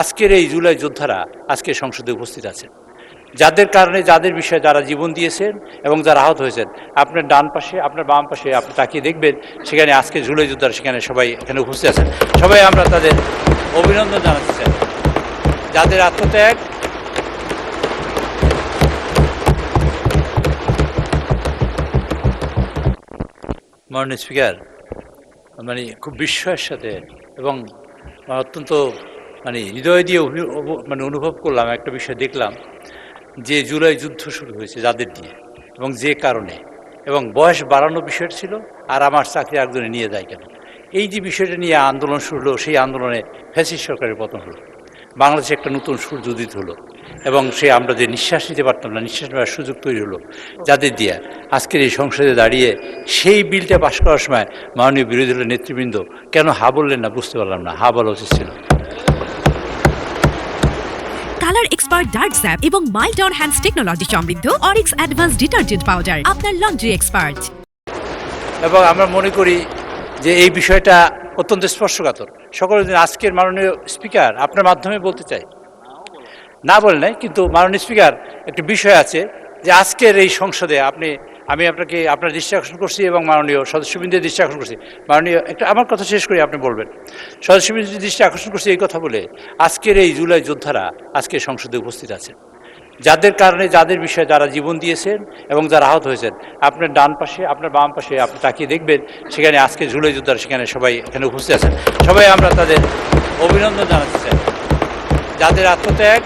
আজকের এই জুলাই যোদ্ধারা আজকে সংসদে উপস্থিত আছেন, যাদের কারণে যাদের বিষয়ে যারা জীবন দিয়েছেন এবং যারা আহত হয়েছেন। আপনার ডান পাশে আপনার বাম পাশে আপনি তাকিয়ে দেখবেন, সেখানে আজকে জুলাই যোদ্ধারা সেখানে সবাই এখানে উপস্থিত আছেন। সবাই আমরা তাদের অভিনন্দন জানাতে চাই, যাদের আত্মত্যাগ মাননীয় স্পিকার, মানে খুব বিস্ময়ের সাথে এবং অত্যন্ত হৃদয় দিয়ে অনুভব করলাম, একটা বিষয় দেখলাম যে জুলাই যুদ্ধ শুরু হয়েছে যাদের দিয়ে এবং যে কারণে, এবং বয়স বাড়ানো বিষয় ছিল, আর আমার চাকরি একজনে নিয়ে যায় কেন, এই যে বিষয়টা নিয়ে আন্দোলন শুরু হলো, সেই আন্দোলনে ফ্যাসিস্ট সরকারের পতন হলো, বাংলাদেশে একটা নতুন সূর্য উদিত হলো এবং সে আমরা যে নিঃশ্বাস নিতে পারতাম না, নিঃশ্বাস নেওয়ার সুযোগ তৈরি হলো যাদের দিয়ে। আজকের এই সংসদে দাঁড়িয়ে সেই বিলটা পাশ করার সময় মাননীয় বিরোধী দলের নেতৃবৃন্দ কেন হা বললেন না বুঝতে পারলাম না। হা বলা উচিত ছিল। কালার এক্সপার্ট ডার্ক স্যাপ এবং মাইল্ড অন হ্যান্ডস টেকনোলজি সমৃদ্ধ অরিক্স অ্যাডভান্স ডিটারজেন্ট পাউডার আপনার লন্ড্রি এক্সপার্ট। এবং আমরা মনে করি যে এই বিষয়টা অত্যন্ত স্পর্শকাতর। সকলের দিন আজকের মাননীয় স্পিকার আপনার মাধ্যমে বলতে চাই, না বলে নাই, কিন্তু মাননীয় স্পিকার একটা বিষয় আছে যে আজকের এই সংসদে আমি আপনাকে আপনার দৃষ্টি আকর্ষণ করছি এবং মাননীয় সদস্যবৃন্দের দৃষ্টি আকর্ষণ করছি। মাননীয় একটা আমার কথা শেষ করি, আপনি বলবেন। সদস্যবৃন্দের দৃষ্টি আকর্ষণ করছি এই কথা বলে, আজকের এই জুলাই যোদ্ধারা আজকে সংসদে উপস্থিত আছেন, যাদের কারণে যাদের বিষয়ে যারা জীবন দিয়েছেন এবং যারা আহত হয়েছেন। আপনার ডান পাশে আপনার বাম পাশে আপনি তাকিয়ে দেখবেন, সেখানে আজকে জুলাই যোদ্ধারা সেখানে সবাই এখানে উপস্থিত আছেন। সবাই আমরা তাদের অভিনন্দন জানাতে চাই, যাদের আত্মত্যাগ